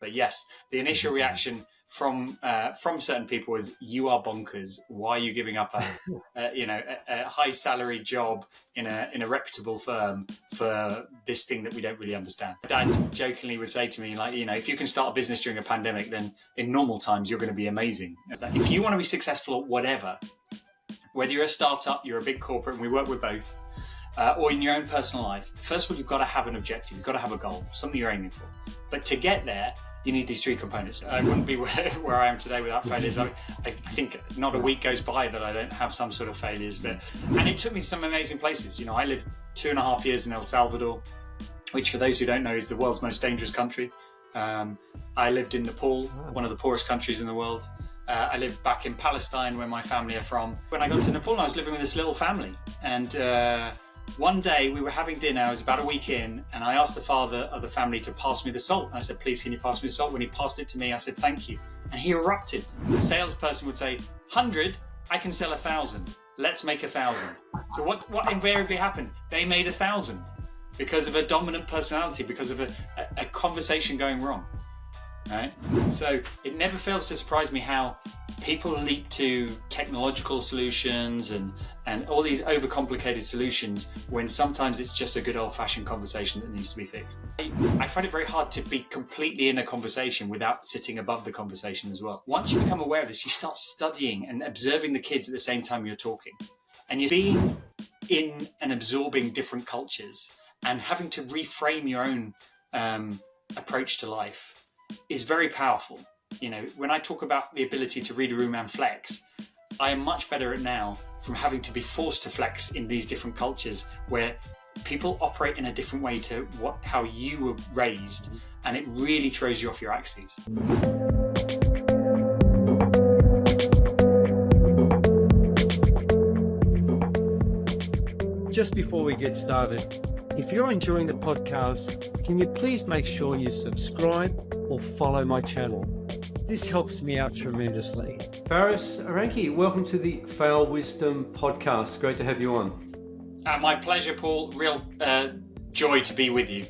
But yes, the initial reaction from certain people was, "You are bonkers. Why are you giving up a high salary job in a reputable firm for this thing that we don't really understand?" Dad jokingly would say to me, like, if you can start a business during a pandemic, then in normal times you're going to be amazing. If you want to be successful at whatever, whether you're a startup, you're a big corporate, and we work with both, or in your own personal life, first of all, you've got to have an objective. You've got to have a goal, something you're aiming for. But to get there, you need these three components. I wouldn't be where I am today without failures. I think not a week goes by that I don't have some sort of failures. And it took me to some amazing places. I lived 2.5 years in El Salvador, which for those who don't know is the world's most dangerous country. I lived in Nepal, one of the poorest countries in the world. I lived back in Palestine, where my family are from. When I got to Nepal, I was living with this little family. And one day we were having dinner, I was about a week in, and I asked the father of the family to pass me the salt. And I said, "Please, can you pass me the salt?" When he passed it to me, I said, "Thank you." And he erupted. The salesperson would say, "100, I can sell 1,000. Let's make 1,000. So what invariably happened? They made 1,000 because of a dominant personality, because of a conversation going wrong. Right? So it never fails to surprise me how people leap to technological solutions and all these overcomplicated solutions when sometimes it's just a good old-fashioned conversation that needs to be fixed. I find it very hard to be completely in a conversation without sitting above the conversation as well. Once you become aware of this, you start studying and observing the kids at the same time you're talking. And you're being in and absorbing different cultures and having to reframe your own approach to life is very powerful. When I talk about the ability to read a room and flex, I am much better at now from having to be forced to flex in these different cultures where people operate in a different way to how you were raised, and it really throws you off your axes. Just before we get started, if you're enjoying the podcast, can you please make sure you subscribe or follow my channel? This helps me out tremendously. Faris Aranki, welcome to the Fail Wisdom podcast. Great to have you on. My pleasure, Paul. Real joy to be with you.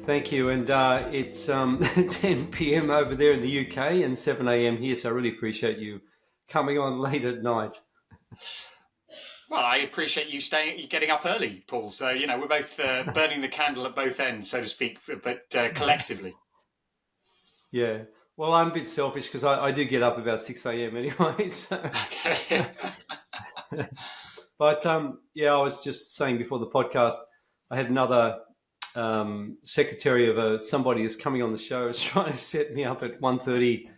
Thank you. And it's 10 p.m. over there in the UK and 7 a.m. here, so I really appreciate you coming on late at night. Well, I appreciate you getting up early, Paul. So, we're both burning the candle at both ends, so to speak, but collectively. Yeah. Well, I'm a bit selfish because I do get up about 6 a.m. anyway. So. But, I was just saying before the podcast, I had another secretary of somebody who's coming on the show is trying to set me up at 1:30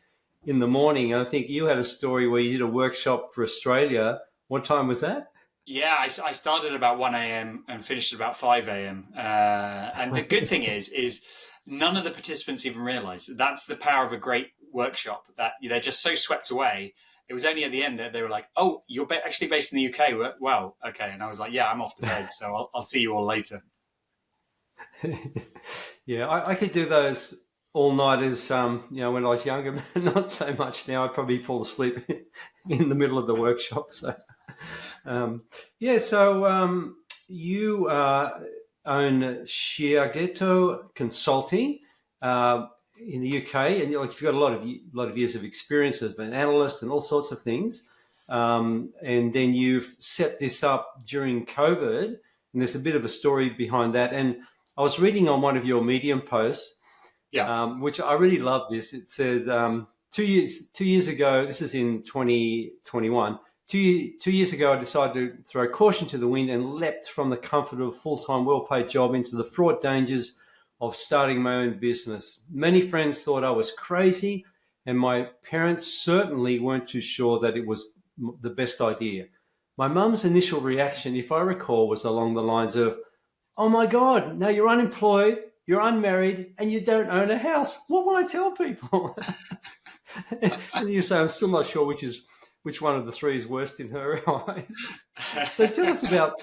in the morning. And I think you had a story where you did a workshop for Australia. What time was that? Yeah, I started about 1 a.m. and finished at about 5 a.m. And the good thing is none of the participants even realize that's the power of a great workshop, that they're just so swept away. It was only at the end that they were like, "Oh, you're actually based in the UK? Wow, okay." And I was like, "Yeah, I'm off to bed, so I'll see you all later." Yeah, I could do those all-nighters, when I was younger, but not so much now. I probably fall asleep in the middle of the workshop. So, you own Sheogito Consulting in the UK, and you've got a lot of years of experience as an analyst and all sorts of things. And then you've set this up during COVID, and there's a bit of a story behind that. And I was reading on one of your Medium posts, which I really love this. It says 2 years ago, this is in 2021. 2 years ago, I decided to throw caution to the wind and leapt from the comfort of a full-time, well-paid job into the fraught dangers of starting my own business. Many friends thought I was crazy, and my parents certainly weren't too sure that it was the best idea. My mum's initial reaction, if I recall, was along the lines of, "Oh my God, now you're unemployed, you're unmarried, and you don't own a house. What will I tell people?" And you say, "I'm still not sure which one of the three is worst in her eyes." So tell us about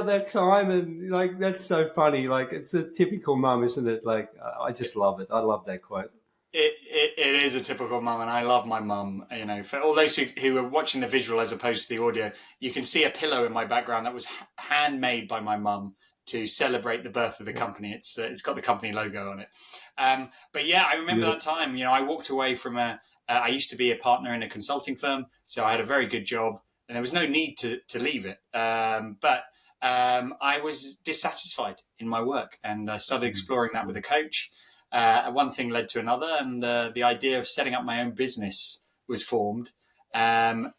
that time, and that's so funny. It's a typical mum, isn't it? I just love it. I love that quote. It is a typical mum, and I love my mum. For all those who are watching the visual as opposed to the audio, you can see a pillow in my background that was handmade by my mum to celebrate the birth of the company. It's got the company logo on it. But yeah, I remember Beautiful. that time. I walked away from I used to be a partner in a consulting firm, so I had a very good job, and there was no need to leave it. But I was dissatisfied in my work, and I started exploring that with a coach. One thing led to another, and the idea of setting up my own business was formed. I'll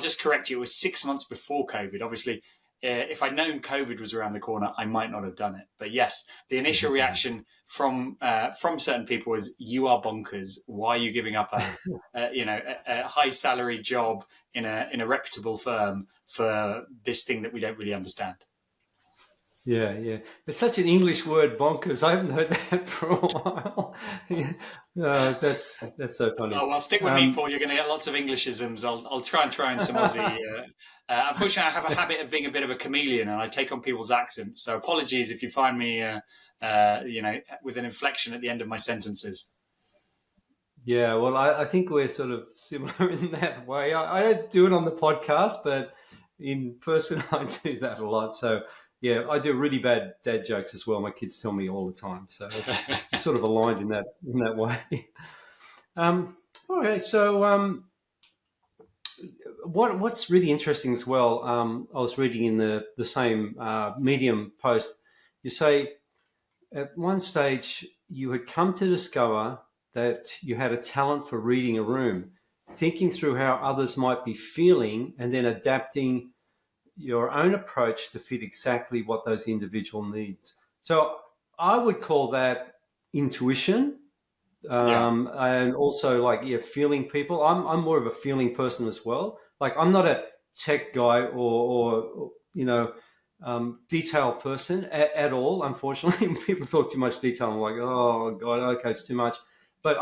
just correct you, it was 6 months before COVID. Obviously, if I'd known COVID was around the corner, I might not have done it. But yes, the initial reaction from certain people was, "You are bonkers. Why are you giving up a high salary job in a reputable firm for this thing that we don't really understand?" Yeah, yeah. It's such an English word, bonkers. I haven't heard that for a while. Yeah. That's so funny. Oh well, stick with me, Paul. You're going to get lots of Englishisms. I'll try and throw in some Aussie. Unfortunately, I have a habit of being a bit of a chameleon, and I take on people's accents. So apologies if you find me, with an inflection at the end of my sentences. Yeah, well, I think we're sort of similar in that way. I don't do it on the podcast, but in person, I do that a lot. So, yeah, I do really bad dad jokes as well. My kids tell me all the time. So, it's sort of aligned in that way. Okay, so what's really interesting as well, I was reading in the same Medium post, you say at one stage you had come to discover that you had a talent for reading a room, thinking through how others might be feeling, and then adapting your own approach to fit exactly what those individual needs. So I would call that intuition. And also feeling people. I'm more of a feeling person as well. Like I'm not a tech guy or detail person at all. Unfortunately, when people talk too much detail, I'm like, oh god, okay, it's too much. But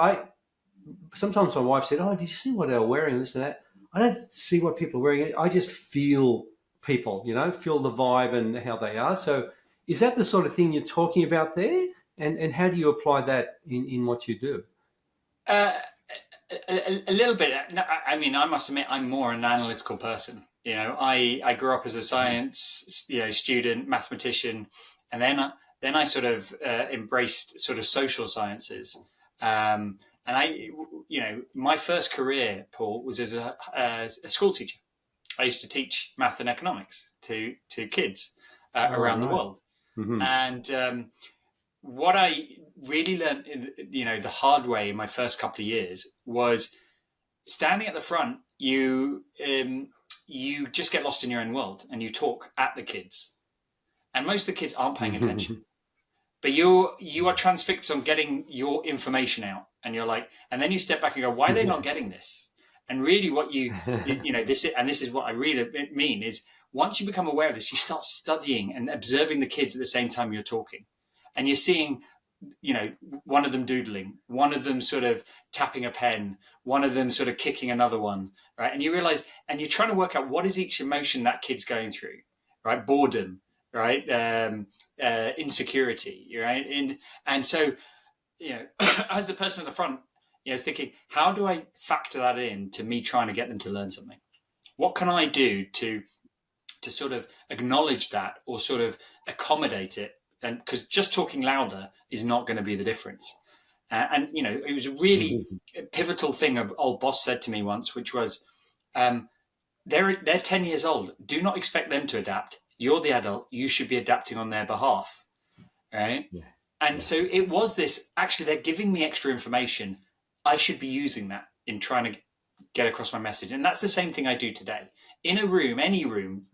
sometimes my wife said, oh, did you see what they were wearing, this and that? I don't see what people are wearing. I just feel people, feel the vibe and how they are. So is that the sort of thing you're talking about there? And how do you apply that in what you do? A little bit. I mean, I must admit, I'm more an analytical person. I grew up as a science student, mathematician, and then I sort of embraced sort of social sciences. My first career, Paul, was as a school teacher. I used to teach math and economics to kids around the world. Mm-hmm. And what I really learned, the hard way in my first couple of years was standing at the front. You just get lost in your own world and you talk at the kids, and most of the kids aren't paying attention. But you are transfixed on getting your information out, and you're like, and then you step back and go, why are they not getting this? And really, what this is what I really mean is, once you become aware of this, you start studying and observing the kids at the same time you're talking. And you're seeing, one of them doodling, one of them sort of tapping a pen, one of them sort of kicking another one, right? And you realize, and you're trying to work out what is each emotion that kid's going through, right? Boredom, right? Insecurity, right? And so, as the person at the front, thinking, how do I factor that in to me trying to get them to learn something? What can I do to sort of acknowledge that or sort of accommodate it? And because just talking louder is not going to be the difference. It was a really pivotal thing an old boss said to me once, which was, they're 10 years old. Do not expect them to adapt. You're the adult. You should be adapting on their behalf, right? Yeah. And so it was this, actually, they're giving me extra information. I should be using that in trying to get across my message. And that's the same thing I do today. In a room, any room,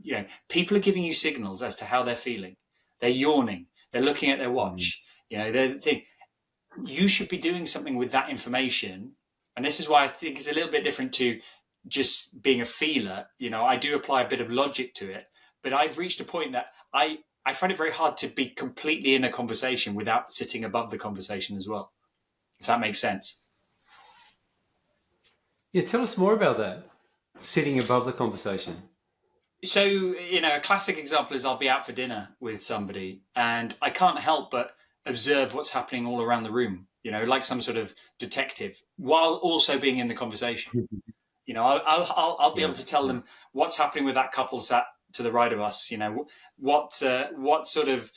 people are giving you signals as to how they're feeling. They're yawning. They're looking at their watch. You should be doing something with that information. And this is why I think it's a little bit different to just being a feeler. I do apply a bit of logic to it, but I've reached a point that I find it very hard to be completely in a conversation without sitting above the conversation as well, if that makes sense. Yeah, tell us more about that, sitting above the conversation. So, a classic example is I'll be out for dinner with somebody and I can't help but observe what's happening all around the room, like some sort of detective, while also being in the conversation. I'll be able to tell them what's happening with that couple sat to the right of us, what sort of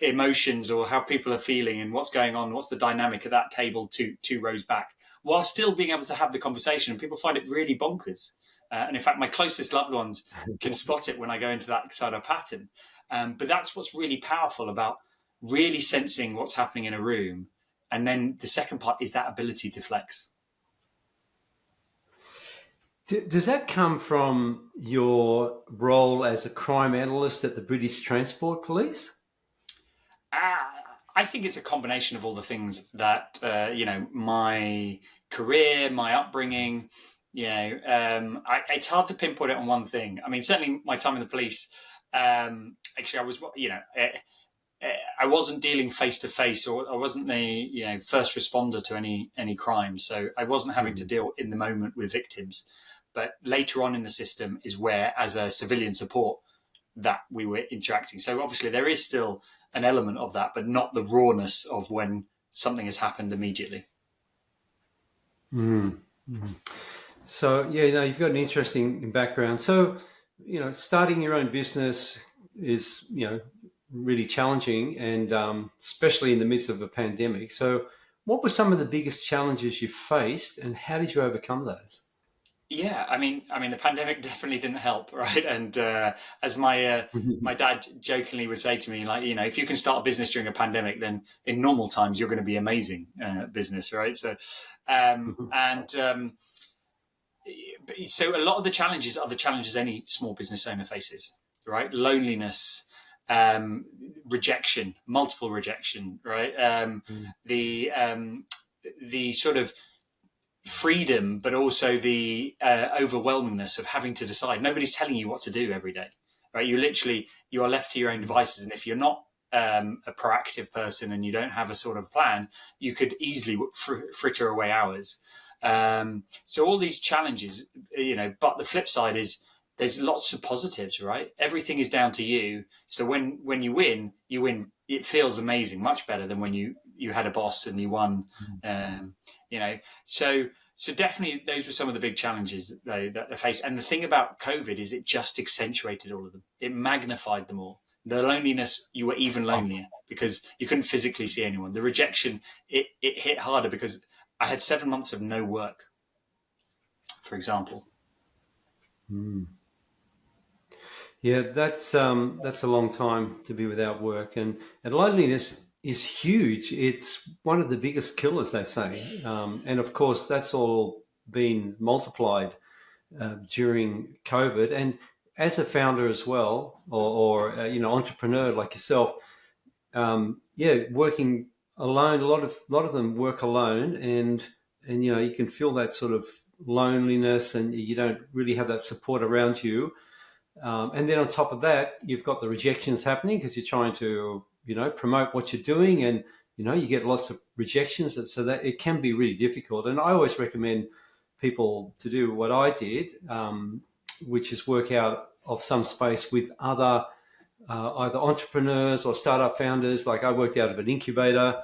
emotions or how people are feeling and what's going on, what's the dynamic at that table two rows back, while still being able to have the conversation. And people find it really bonkers. And in fact, my closest loved ones can spot it when I go into that sort of pattern. But that's what's really powerful about really sensing what's happening in a room. And then the second part is that ability to flex. Does that come from your role as a crime analyst at the British Transport Police? I think it's a combination of all the things that, my career, my upbringing, it's hard to pinpoint it on one thing. I mean, certainly my time in the police, actually I was, I wasn't dealing face to face, or I wasn't the first responder to any crime, so I wasn't having to deal in the moment with victims. But later on in the system is where, as a civilian support, that we were interacting. So obviously there is still an element of that, but not the rawness of when something has happened immediately. So you've got an interesting background. So starting your own business is really challenging, and especially in the midst of a pandemic. So what were some of the biggest challenges you faced, and how did you overcome those? Yeah, I mean, the pandemic definitely didn't help, right? And as my dad jokingly would say to me, like, if you can start a business during a pandemic, then in normal times you're going to be amazing business, right? So, so a lot of the challenges are the challenges any small business owner faces, right? Loneliness, rejection, multiple rejection, right? The sort of freedom, but also the overwhelmingness of having to decide. Nobody's telling you what to do every day, right? You are left to your own devices, and if you're not a proactive person and you don't have a sort of plan, you could easily fritter away hours. So all these challenges, but the flip side is there's lots of positives, right? Everything is down to you. So when you win, it feels amazing, much better than when you had a boss and you won. So definitely those were some of the big challenges that they faced. And the thing about COVID is it just accentuated all of them. It magnified them all. The loneliness, you were even lonelier because you couldn't physically see anyone. The rejection, it hit harder because I had 7 months of no work, for example. Yeah, that's a long time to be without work, and loneliness is huge. It's one of the biggest killers, they say, and of course that's all been multiplied during COVID. And as a founder as well, or entrepreneur like yourself, working alone. A lot of them work alone, and you can feel that sort of loneliness, and you don't really have that support around you. And then on top of that, you've got the rejections happening because you're trying to, promote what you're doing, and, you get lots of rejections. So that it can be really difficult. And I always recommend people to do what I did, which is work out of some space with other either entrepreneurs or startup founders. Like I worked out of an incubator,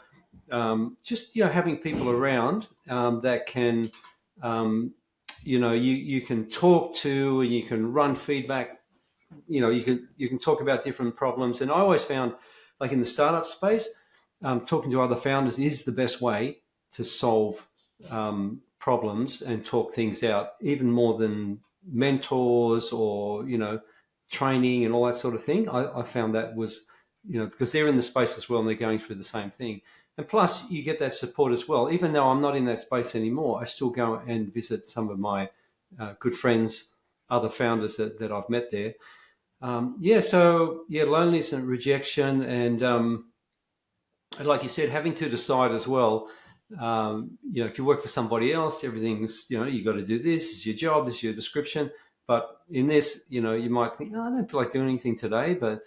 just, having people around that can, you can talk to, and you can run feedback. You can talk about different problems. And I always found, like in the startup space, talking to other founders is the best way to solve problems and talk things out, even more than mentors or training and all that sort of thing. I found that was because they're in the space as well and they're going through the same thing. And plus, you get that support as well. Even though I'm not in that space anymore, I still go and visit some of my good friends, other founders that I've met there. Loneliness and rejection, and like you said, having to decide as well. If you work for somebody else, everything's you got to do this. It's your job. This is your description. But in this, you might think, I don't feel like doing anything today. But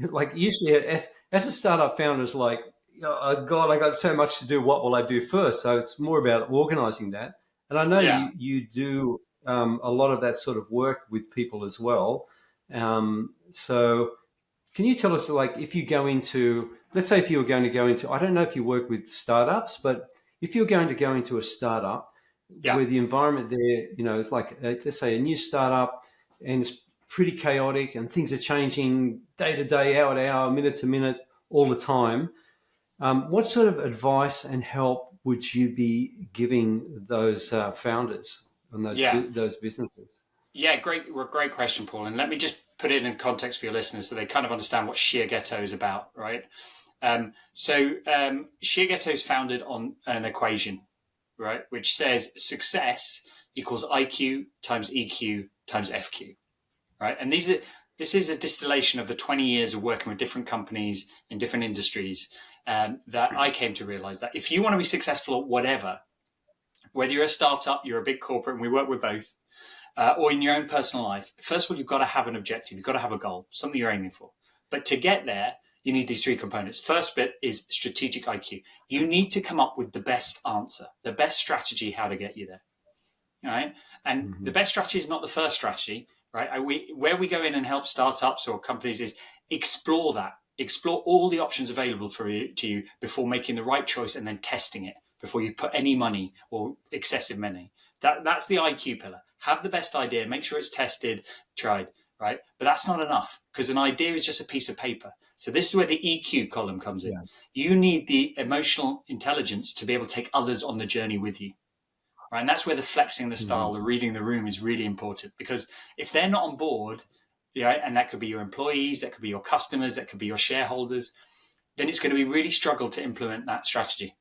like usually, as a startup founder, is like, oh God, I got so much to do. What will I do first? So it's more about organizing that. And I know you do a lot of that sort of work with people as well. So can you tell us, like, if you go into, let's say if you were going to go into, I don't know if you work with startups, but if you're going to go into a startup where the environment there, it's like, let's say a new startup, and pretty chaotic and things are changing day to day, hour to hour, minute to minute, all the time. What sort of advice and help would you be giving those founders and those businesses? Yeah, great question, Paul. And let me just put it in context for your listeners so they kind of understand what Sheogito is about, right? Sheogito is founded on an equation, right, which says success equals IQ times EQ times FQ, right? And this is a distillation of the 20 years of working with different companies in different industries that I came to realize that if you want to be successful at whatever, whether you're a startup, you're a big corporate, and we work with both, or in your own personal life, first of all, you've got to have an objective. You've got to have a goal, something you're aiming for. But to get there, you need these three components. First bit is strategic IQ. You need to come up with the best answer, the best strategy, how to get you there. All right. And the best strategy is not the first strategy, right? Where we go in and help startups or companies is explore that. Explore all the options available to you before making the right choice and then testing it before you put any money or excessive money. That's the IQ pillar. Have the best idea, make sure it's tested, tried, right? But that's not enough because an idea is just a piece of paper. So this is where the EQ column comes in. Yeah. You need the emotional intelligence to be able to take others on the journey with you, right? And that's where the flexing the style, the reading the room is really important because if they're not on board, yeah, and that could be your employees, that could be your customers, that could be your shareholders, then it's going to be really struggle to implement that strategy.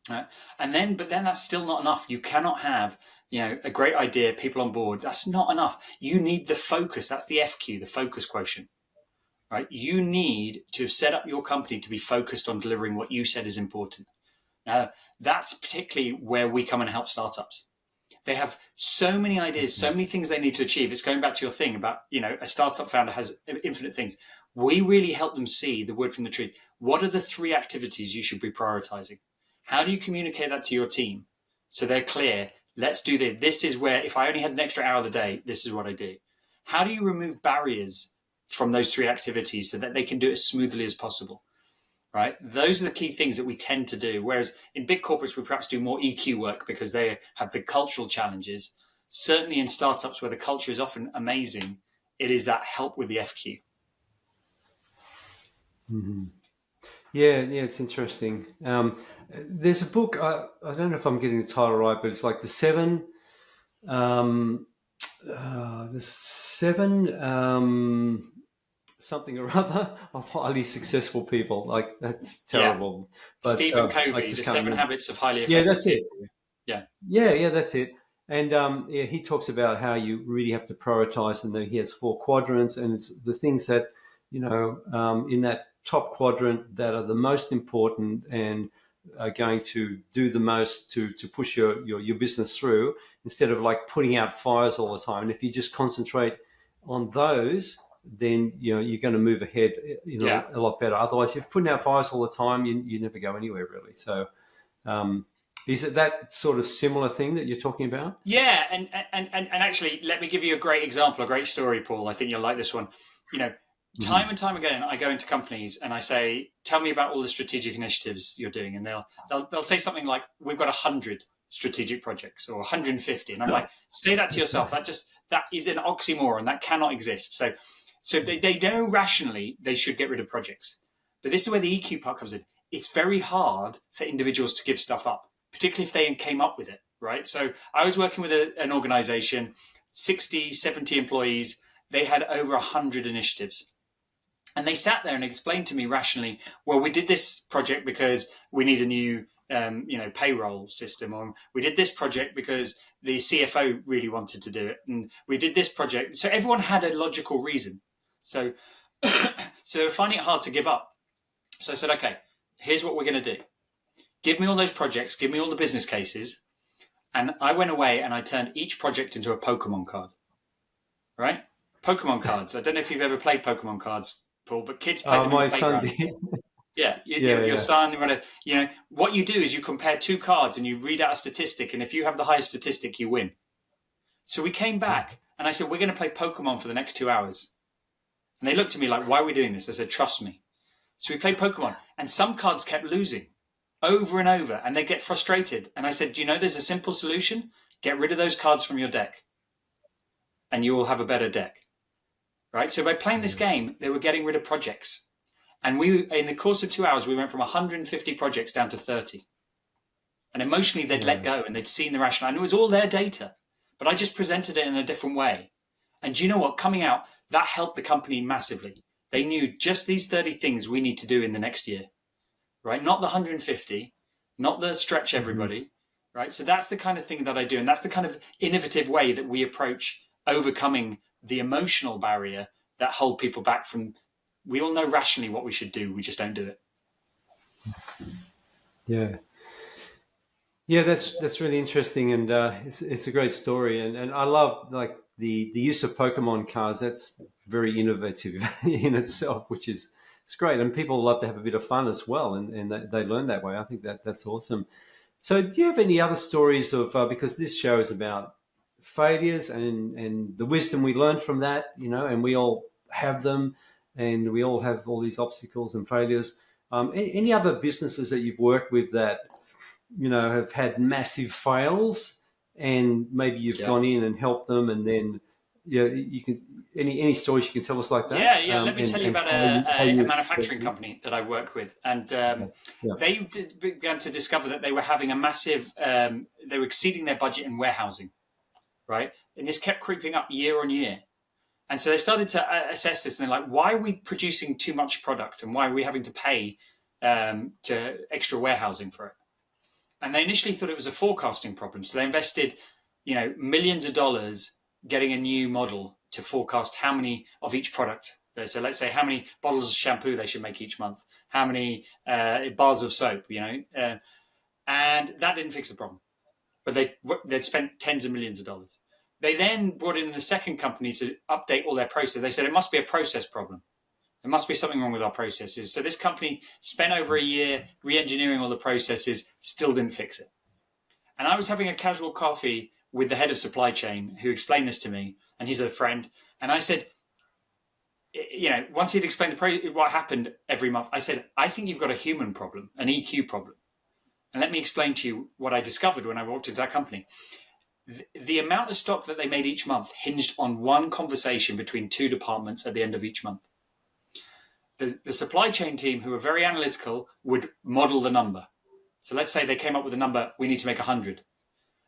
But then that's still not enough. You cannot have, a great idea, people on board. That's not enough. You need the focus. That's the FQ, the focus quotient, right? You need to set up your company to be focused on delivering what you said is important. Now, that's particularly where we come and help startups. They have so many ideas, so many things they need to achieve. It's going back to your thing about, a startup founder has infinite things. We really help them see the wood from the tree. What are the 3 activities you should be prioritizing? How do you communicate that to your team so they're clear? Let's do this. This is where, if I only had an extra hour of the day, this is what I do. How do you remove barriers from those 3 activities so that they can do it as smoothly as possible? Right? Those are the key things that we tend to do. Whereas in big corporates, we perhaps do more EQ work because they have big cultural challenges. Certainly in startups where the culture is often amazing, it is that help with the FQ. Mm-hmm. Yeah, it's interesting. There's a book, I don't know if I'm getting the title right, but it's like the seven something or other of highly successsul people. Like, that's terrible. Yeah. But, Stephen Covey, The 7 Habits of Highly Effective. Yeah, that's it. Yeah, that's it. And he talks about how you really have to prioritize, and he has 4 quadrants, and it's the things that, in that top quadrant that are the most important and are going to do the most to push your business through, instead of like putting out fires all the time. And if you just concentrate on those, then you're going to move ahead a lot better. Otherwise, if you're putting out fires all the time, you never go anywhere really. So is it that sort of similar thing that you're talking about? Yeah, and actually, let me give you a great example, a great story, Paul. I think you'll like this one. Time and time again, I go into companies and I say, "Tell me about all the strategic initiatives you're doing," and they'll say something like, "We've got 100 strategic projects or 150," and I'm like, "Say that to yourself. That is an oxymoron. That cannot exist." So they know rationally they should get rid of projects, but this is where the EQ part comes in. It's very hard for individuals to give stuff up, particularly if they came up with it, right? So I was working with an organization, 60, 70 employees. They had over 100 initiatives. And they sat there and explained to me rationally, well, we did this project because we need a new payroll system, or we did this project because the CFO really wanted to do it. And we did this project. So everyone had a logical reason. So they were finding it hard to give up. So I said, okay, here's what we're going to do. Give me all those projects, give me all the business cases. And I went away and I turned each project into a Pokemon card, right? Pokemon cards. I don't know if you've ever played Pokemon cards, Paul, but kids play them in the playground. Your son, what you do is you compare 2 cards and you read out a statistic, and if you have the highest statistic, you win. So we came back and I said, we're going to play Pokemon for the next 2 hours. And they looked at me like, why are we doing this? I said, trust me. So we played Pokemon, and some cards kept losing over and over, and they get frustrated. And I said, do you know there's a simple solution? Get rid of those cards from your deck and you will have a better deck. right? So by playing this game, they were getting rid of projects. And in the course of 2 hours, we went from 150 projects down to 30. And emotionally, they'd let go and they'd seen the rationale. And it was all their data. But I just presented it in a different way. And do you know what? Coming out, that helped the company massively. They knew just these 30 things we need to do in the next year, right? Not the 150, not the stretch everybody, right? So that's the kind of thing that I do. And that's the kind of innovative way that we approach overcoming the emotional barrier that hold people back from, we all know rationally what we should do. We just don't do it. Yeah. Yeah, that's really interesting, and it's a great story, and I love like the use of Pokemon cards. That's very innovative in itself, which is it's great, and people love to have a bit of fun as well, and they learn that way. I think that's awesome. So, do you have any other stories of because this show is about failures and the wisdom we learn from that, and we all have them, and we all have all these obstacles and failures. Any other businesses that you've worked with that have had massive fails, and maybe you've gone in and helped them, and then you can any stories you can tell us like that? Yeah. Let me tell you about a manufacturing company that I worked with, and they began to discover that they were having a massive, they were exceeding their budget in warehousing, right? And this kept creeping up year on year. And so they started to assess this, and they're like, why are we producing too much product, and why are we having to pay to extra warehousing for it? And they initially thought it was a forecasting problem. So they invested, millions of dollars getting a new model to forecast how many of each product. So let's say how many bottles of shampoo they should make each month, how many bars of soap, and that didn't fix the problem. But they'd spent tens of millions of dollars. They then brought in a second company to update all their process. They said it must be a process problem. There must be something wrong with our processes. So this company spent over a year re-engineering all the processes, still didn't fix it. And I was having a casual coffee with the head of supply chain who explained this to me, and he's a friend. And I said, once he'd explained what happened every month, I said, I think you've got a human problem, an EQ problem. And let me explain to you what I discovered when I walked into that company. The amount of stock that they made each month hinged on one conversation between two departments at the end of each month. The supply chain team, who were very analytical, would model the number. So let's say they came up with a number, we need to make 100.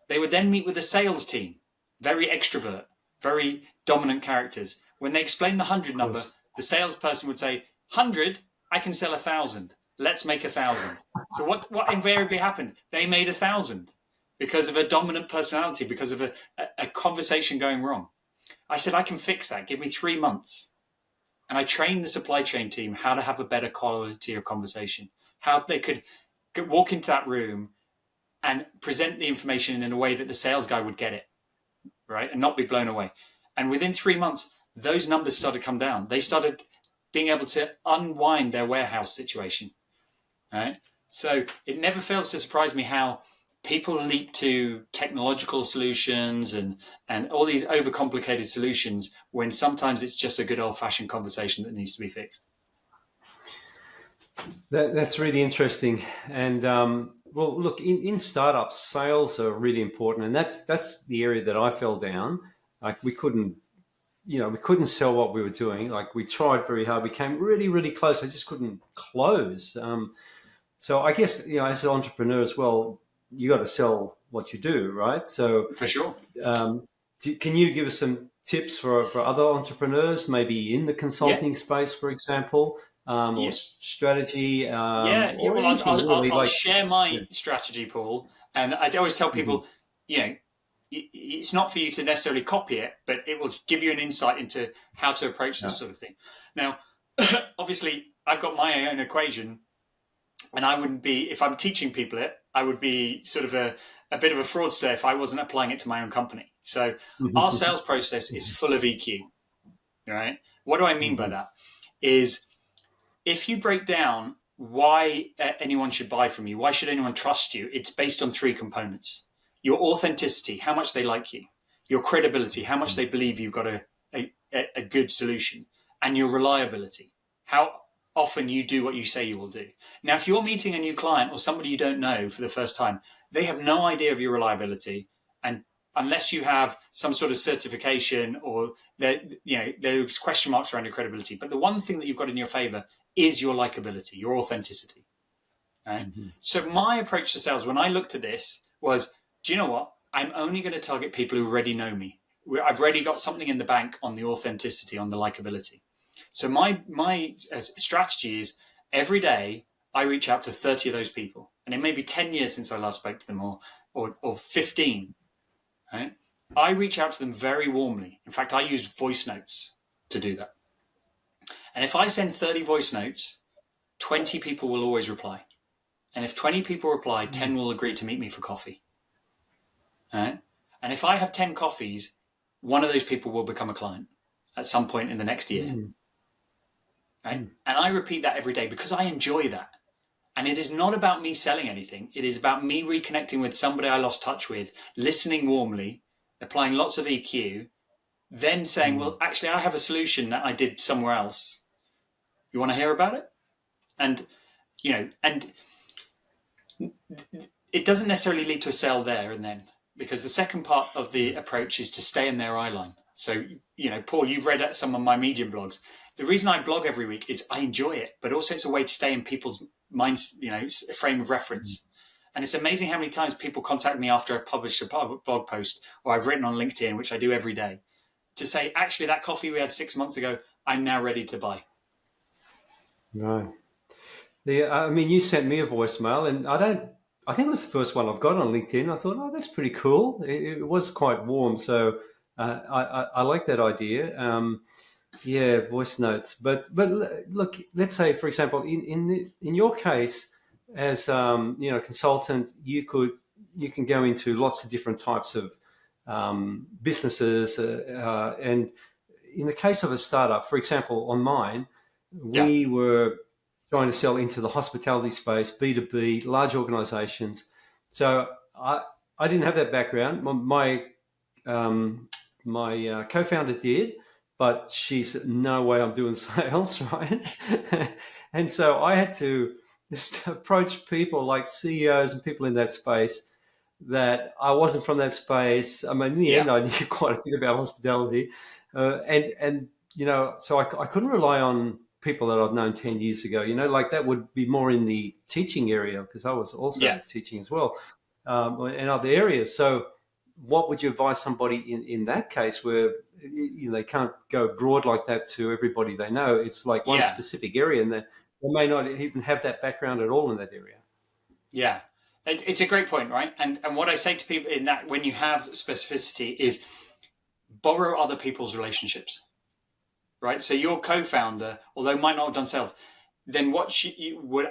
They would then meet with the sales team, very extrovert, very dominant characters. When they explained the 100 number, the salesperson would say, 100, I can sell 1,000. Let's make 1,000. So what invariably happened? They made 1,000 because of a dominant personality, because of a conversation going wrong. I said, I can fix that. Give me 3 months. And I trained the supply chain team how to have a better quality of conversation, how they could walk into that room and present the information in a way that the sales guy would get it, right? And not be blown away. And within 3 months, those numbers started to come down. They started being able to unwind their warehouse situation, right? So it never fails to surprise me how people leap to technological solutions and all these overcomplicated solutions when sometimes it's just a good old-fashioned conversation that needs to be fixed. That's really interesting. And well, look, in startups, sales are really important, and that's the area that I fell down. Like we couldn't sell what we were doing. Like we tried very hard. We came really, really close. I just couldn't close. So I guess, as an entrepreneur as well, you got to sell what you do, right? So for sure. Can you give us some tips for other entrepreneurs, maybe in the consulting space, for example, or strategy? I'll share my strategy, Paul. And I always tell people, it's not for you to necessarily copy it, but it will give you an insight into how to approach this sort of thing. Now, obviously, I've got my own equation, and I wouldn't be, if I'm teaching people it, I would be sort of a bit of a fraudster if I wasn't applying it to my own company. So our sales process is full of EQ, right? What do I mean by that? Is if you break down why anyone should buy from you, why should anyone trust you, it's based on 3 components. Your authenticity, how much they like you. Your credibility, how much they believe you've got a good solution. And your reliability, how often you do what you say you will do. Now, if you're meeting a new client or somebody you don't know for the first time, they have no idea of your reliability. And unless you have some sort of certification or there's question marks around your credibility. But the one thing that you've got in your favor is your likability, your authenticity. Right? Mm-hmm. So my approach to sales when I looked at this was, do you know what? I'm only going to target people who already know me. I've already got something in the bank on the authenticity, on the likability. So my strategy is every day I reach out to 30 of those people. And it may be 10 years since I last spoke to them or 15. Right? I reach out to them very warmly. In fact, I use voice notes to do that. And if I send 30 voice notes, 20 people will always reply. And if 20 people reply, 10 will agree to meet me for coffee. Right? And if I have 10 coffees, one of those people will become a client at some point in the next year. Right? And I repeat that every day because I enjoy that. And it is not about me selling anything. It is about me reconnecting with somebody I lost touch with, listening warmly, applying lots of EQ, then saying, well, actually, I have a solution that I did somewhere else. You want to hear about it? And, and it doesn't necessarily lead to a sale there and then, because the second part of the approach is to stay in their eye line. So, Paul, you've read some of my Medium blogs. The reason I blog every week is I enjoy it, but also it's a way to stay in people's minds, it's a frame of reference. And it's amazing how many times people contact me after I publish a blog post or I've written on LinkedIn, which I do every day, to say, actually, that coffee we had 6 months ago, I'm now ready to buy. Right. You sent me a voicemail, and I think it was the first one I've got on LinkedIn. I thought, that's pretty cool. It was quite warm, so I like that idea. Voice notes. But look, let's say, for example, in your case, as consultant, you can go into lots of different types of businesses, and in the case of a startup, for example, on mine, we were trying to sell into the hospitality space, B2B, large organizations. So I didn't have that background. My co-founder did, but she said, no way I'm doing sales, right? And so I had to just approach people like CEOs and people in that space that I wasn't from that space. I mean, in the end, I knew quite a bit about hospitality. So I couldn't rely on people that I've known 10 years ago, like that would be more in the teaching area because I was also teaching as well, in other areas. So what would you advise somebody in that case where they can't go broad like that to everybody they know? It's like one specific area, and they may not even have that background at all in that area. Yeah, it's a great point, right? And what I say to people in that, when you have specificity, is borrow other people's relationships. Right, so your co-founder, although might not have done sales, then what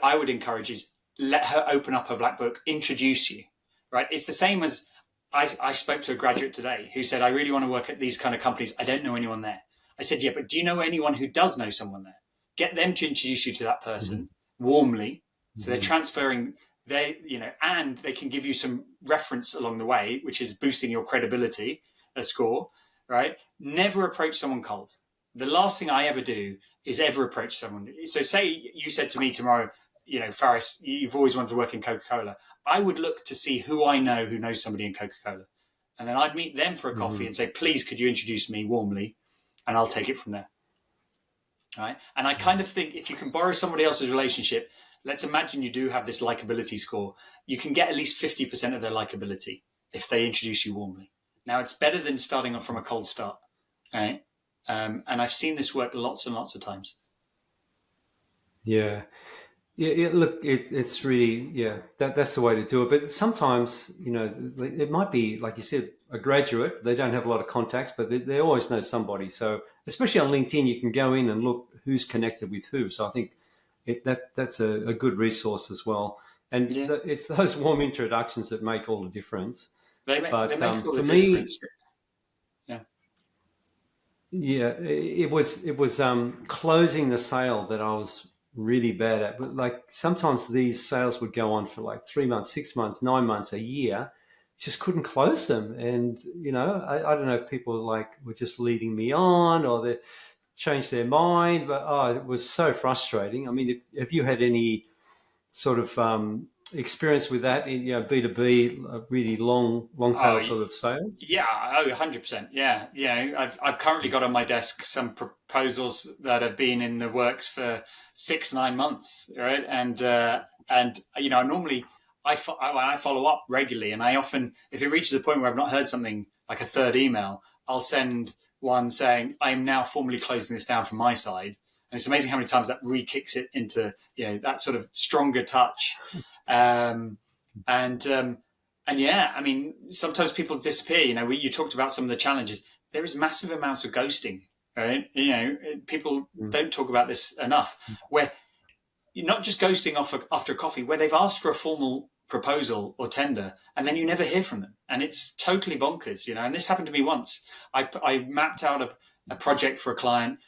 I would encourage is let her open up her black book, introduce you. Right, it's the same as I spoke to a graduate today who said, I really want to work at these kind of companies. I don't know anyone there. I said, yeah, but do you know anyone who does know someone there? Get them to introduce you to that person warmly, so they're transferring and they can give you some reference along the way, which is boosting your credibility, a score. Right, never approach someone cold. The last thing I ever do is ever approach someone. So say you said to me tomorrow, Faris, you've always wanted to work in Coca-Cola. I would look to see who I know who knows somebody in Coca-Cola. And then I'd meet them for a coffee and say, please, could you introduce me warmly? And I'll take it from there. All right. And I kind of think if you can borrow somebody else's relationship, let's imagine you do have this likability score. You can get at least 50% of their likability if they introduce you warmly. Now, it's better than starting off from a cold start. All right. And I've seen this work lots and lots of times. Yeah. Look, it's really, that's the way to do it. But sometimes, it might be, like you said, a graduate. They don't have a lot of contacts, but they always know somebody. So especially on LinkedIn, you can go in and look who's connected with who. So I think that's a good resource as well. And it's those warm introductions that make all the difference. They make all the difference. Yeah, it was closing the sale that I was really bad at. But like sometimes these sales would go on for like 3 months, 6 months, 9 months, a year. Just couldn't close them. And, I don't know if people were just leading me on or they changed their mind. But it was so frustrating. I mean, if you had any sort of experience with that in B2B, really long Oh, tail sort of sales? yeah, 100%. Yeah. I've currently got on my desk some proposals that have been in the works for 6, 9 months, right? And normally I follow up regularly, and I often, if it reaches a point where I've not heard something, like a third email, I'll send one saying I am now formally closing this down from my side. And it's amazing how many times that re-kicks it into that sort of stronger touch. Um, and and yeah, I mean, sometimes people disappear. You talked about some of the challenges. There is massive amounts of ghosting, right? People don't talk about this enough. Where you're not just ghosting off after a coffee, where they've asked for a formal proposal or tender, and then you never hear from them, and it's totally bonkers. And this happened to me once. I mapped out a project for a client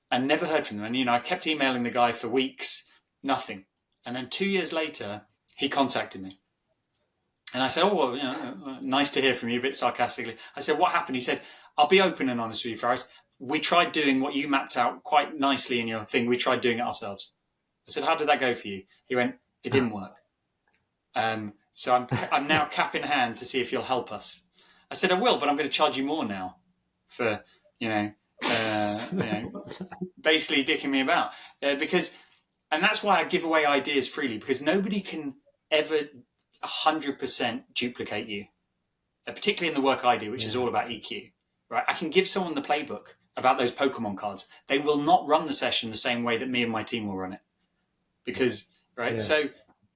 and never heard from them, and I kept emailing the guy for weeks, nothing, and then 2 years later, he contacted me. And I said, oh, well, nice to hear from you, a bit sarcastically. I said, what happened? He said, I'll be open and honest with you, Faris. We tried doing what you mapped out quite nicely in your thing. We tried doing it ourselves. I said, how did that go for you? He went, it didn't work. So I'm now cap in hand to see if you'll help us. I said, I will, but I'm going to charge you more now for, basically dicking me about. And that's why I give away ideas freely, because nobody can ever 100% duplicate you, particularly in the work I do, which is all about EQ. Right? I can give someone the playbook about those Pokemon cards. They will not run the session the same way that me and my team will run it, because So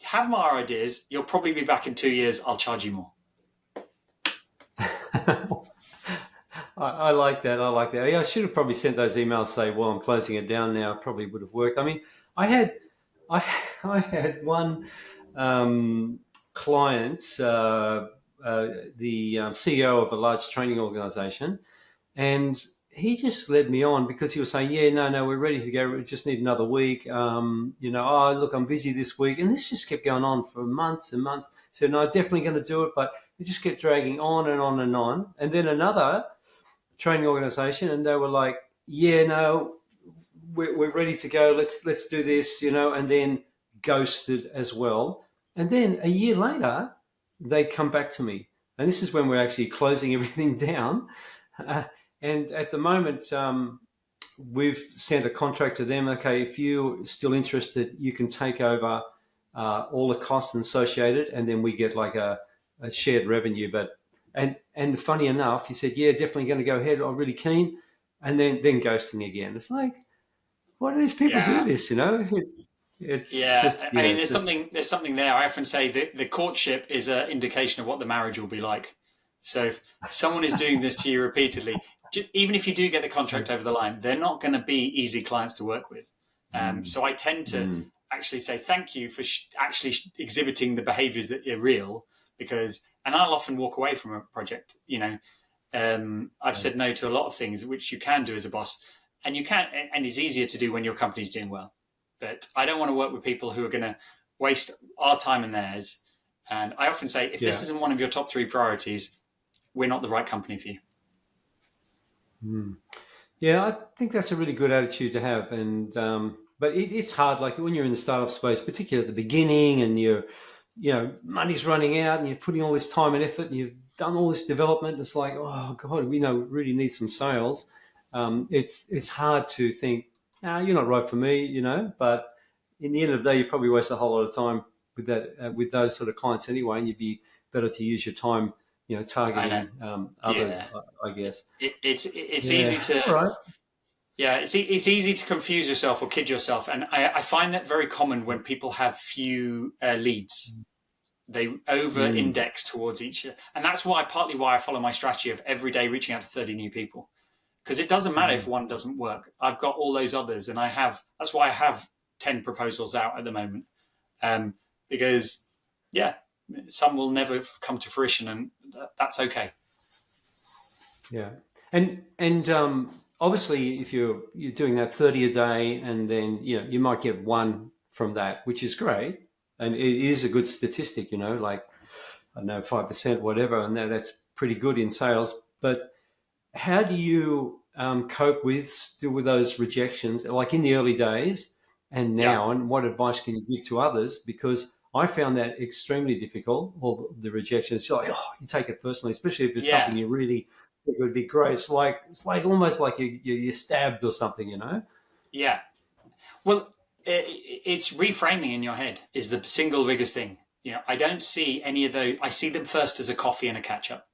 have my ideas. You'll probably be back in 2 years. I'll charge you more. I like that. Yeah, I should have probably sent those emails. Say, well, I'm closing it down now. Probably would have worked. I mean, I had one. Clients, the CEO of a large training organization, and he just led me on because he was saying, yeah, no, we're ready to go. We just need another week. Oh, look, I'm busy this week. And this just kept going on for months and months. So, no, definitely going to do it. But it just kept dragging on and on and on. And then another training organization, and they were like, yeah, no, we're ready to go. Let's do this, and then ghosted as well. And then a year later, they come back to me. And this is when we're actually closing everything down. And at the moment, we've sent a contract to them. Okay, if you're still interested, you can take over all the costs associated, and then we get like a shared revenue. And funny enough, he said, yeah, definitely going to go ahead. I'm really keen. And then ghosting again. It's like, why do these people do this? It's just, I mean, there's something there. I often say that the courtship is an indication of what the marriage will be like. So if someone is doing this to you repeatedly, even if you do get the contract over the line, they're not going to be easy clients to work with. So I tend to actually say thank you for actually exhibiting the behaviors that are real, and I'll often walk away from a project. I've said no to a lot of things, which you can do as a boss, and it's easier to do when your company's doing well. But I don't want to work with people who are going to waste our time and theirs. And I often say, if this isn't one of your top 3 priorities, we're not the right company for you. Yeah, I think that's a really good attitude to have. And but it's hard, like when you're in the startup space, particularly at the beginning, and money's running out, and you're putting all this time and effort, and you've done all this development. It's like, oh God, we really need some sales. It's hard to think, you're not right for me, but in the end of the day, you probably waste a whole lot of time with that, with those sort of clients anyway, and you'd be better to use your time, targeting others, I guess. It's easy to, it's easy to confuse yourself or kid yourself. And I find that very common when people have few leads. They over-index towards each, and that's partly why I follow my strategy of every day reaching out to 30 new people. Because it doesn't matter if one doesn't work. I've got all those others, and that's why I have 10 proposals out at the moment. Because, some will never come to fruition, and that's okay. Yeah, and obviously, if you're doing that 30 a day, and then you might get one from that, which is great, and it is a good statistic. Like I don't know, 5%, whatever, and that's pretty good in sales. But how do you cope with those rejections, like in the early days and now? And what advice can you give to others? Because I found that extremely difficult. All the rejections, you're like, oh, you take it personally, especially if it's something Yeah, you really think would be great. It's like almost like you're stabbed or something, you know? yeah. Well, it's reframing in your head is the single biggest thing. I don't see any of those. I see them first as a coffee and a catch up.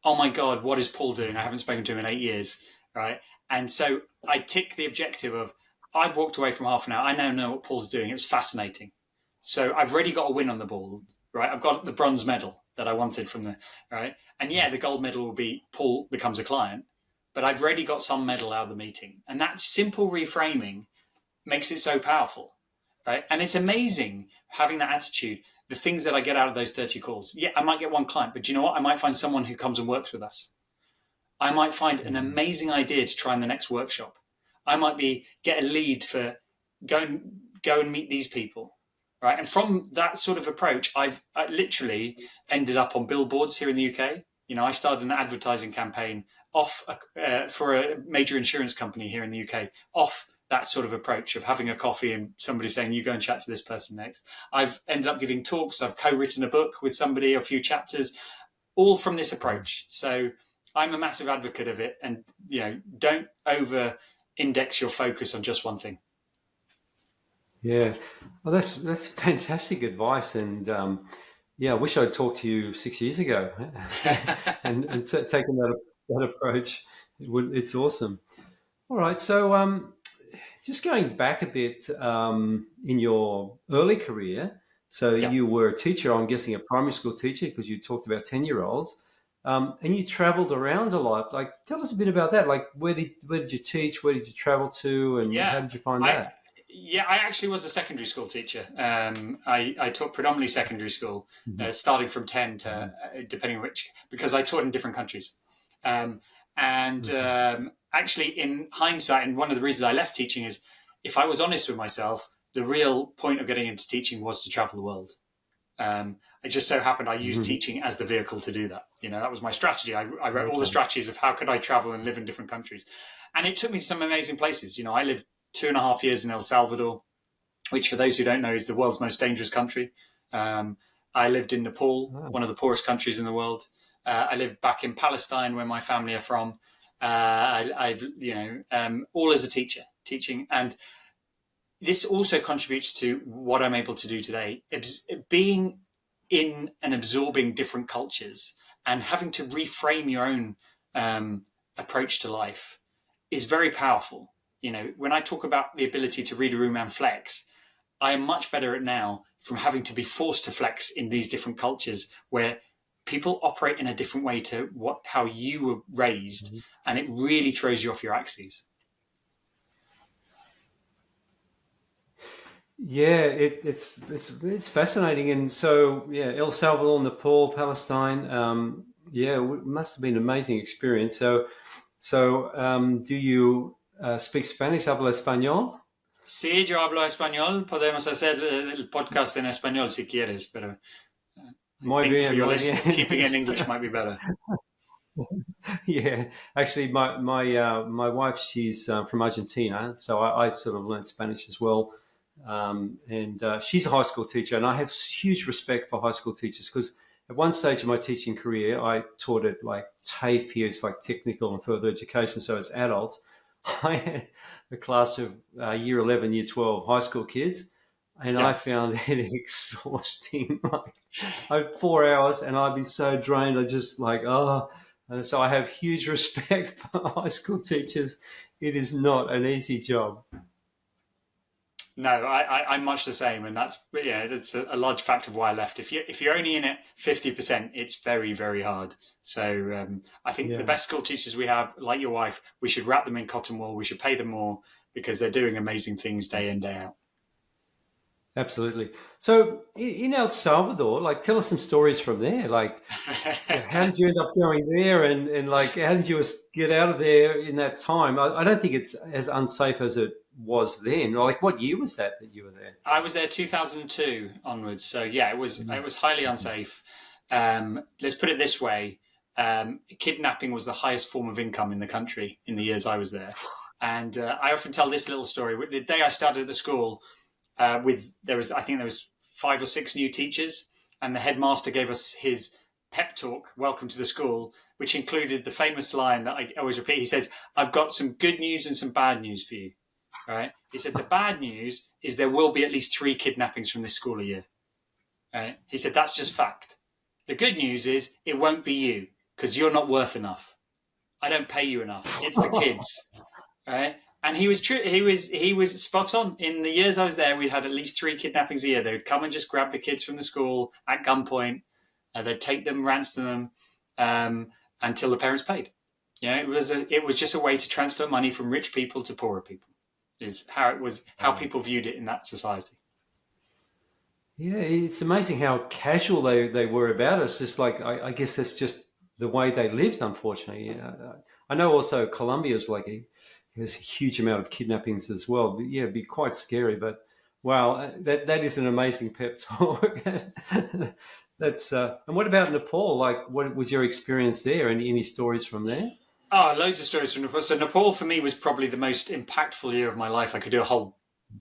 Oh my God, what is Paul doing? I haven't spoken to him in 8 years, right? And so I tick the objective of I've walked away from half an hour. I now know what Paul's doing. It was fascinating. So I've already got a win on the ball, right? I've got the bronze medal that I wanted from the right. And yeah, the gold medal will be Paul becomes a client, but I've already got some medal out of the meeting. And that simple reframing makes it so powerful, right? And it's amazing having that attitude. The things that I get out of those 30 calls. Yeah, I might get one client, but do you know what? I might find someone who comes and works with us. I might find an amazing idea to try in the next workshop. I might get a lead for go and meet these people, right? And from that sort of approach, I literally ended up on billboards here in the UK. I started an advertising campaign for a major insurance company here in the UK off that sort of approach of having a coffee and somebody saying, you go and chat to this person next. I've ended up giving talks. I've co-written a book with somebody, a few chapters, all from this approach. So I'm a massive advocate of it. And, don't over index your focus on just one thing. Yeah. Well, that's fantastic advice. And I wish I'd talked to you 6 years ago and taken that approach. It's awesome. All right. So, just going back a bit in your early career, so Yeah. you were a teacher, I'm guessing a primary school teacher, because you talked about 10-year-olds, and you traveled around a lot. Like, tell us a bit about that. Like, where did you teach? Where did you travel to? And how Yeah. did you find I, that? I actually was a secondary school teacher. I taught predominantly secondary school, Mhm. starting from 10 to, depending on which, because I taught in different countries. Um, and Okay. Actually, in hindsight, and one of the reasons I left teaching is, if I was honest with myself, the real point of getting into teaching was to travel the world. It just so happened I used Mhm. teaching as the vehicle to do that. That was my strategy. I wrote all the Okay. strategies of how could I travel and live in different countries. And it took me to some amazing places. I lived 2.5 years in El Salvador, which for those who don't know is the world's most dangerous country. I lived in Nepal, Ah, one of the poorest countries in the world. I lived back in Palestine, where my family are from. I've all as a teacher, teaching, and this also contributes to what I'm able to do today. Being in and absorbing different cultures and having to reframe your own approach to life is very powerful. When I talk about the ability to read a room and flex, I am much better at now from having to be forced to flex in these different cultures where people operate in a different way to how you were raised, mhm. and it really throws you off your axes. Yeah, it's fascinating, and so El Salvador, Nepal, Palestine. It must have been an amazing experience. So, do you speak Spanish? ¿Habla español? Sí, yo hablo español. Podemos hacer el podcast en español si quieres, pero I Muy think for bien, your muy listeners, bien. keeping it in English might be better. Yeah, actually, my wife, she's from Argentina, so I sort of learned Spanish as well. And she's a high school teacher, and I have huge respect for high school teachers because at one stage of my teaching career, I taught at like TAFE here, it's like technical and further education, so it's adults. I had a class of year 11, year 12 high school kids, and I Yeah. found it exhausting. Like I had 4 hours, and I'd be so drained. I just like, oh. And so I have huge respect for high school teachers. It is not an easy job. No, I'm much the same, and that's a large factor of why I left. If you're only in it 50%, it's very very hard. So I think the Yeah. best school teachers we have, like your wife, we should wrap them in cotton wool. We should pay them more because they're doing amazing things day in day out. Absolutely. So in El Salvador, like, tell us some stories from there. Like, how did you end up going there, and like, how did you get out of there in that time? I don't think it's as unsafe as it was then. Like, what year was that you were there? I was there 2002 onwards, so yeah, it was highly unsafe. Let's put it this way: kidnapping was the highest form of income in the country in the years I was there, and I often tell this little story. The day I started at the school, I think there was 5 or 6 new teachers, and the headmaster gave us his pep talk, welcome to the school, which included the famous line that I always repeat. He says, I've got some good news and some bad news for you. Right? He said, the bad news is there will be at least 3 kidnappings from this school a year. Right? He said, that's just fact. The good news is it won't be you, because you're not worth enough. I don't pay you enough. It's the kids. Right? And he was true. He was spot on. In the years I was there, we had at least 3 kidnappings a year. They would come and just grab the kids from the school at gunpoint. They'd take them, ransom them, until the parents paid. You know, it was just a way to transfer money from rich people to poorer people. Is how people viewed it in that society. Yeah, it's amazing how casual they were about it. It's just like, I guess that's just the way they lived, unfortunately. I know also Colombia's there's a huge amount of kidnappings as well. But yeah, it'd be quite scary. But wow, that is an amazing pep talk. That's and what about Nepal? Like, what was your experience there? Any stories from there? Oh, loads of stories from Nepal. So Nepal for me was probably the most impactful year of my life. I could do a whole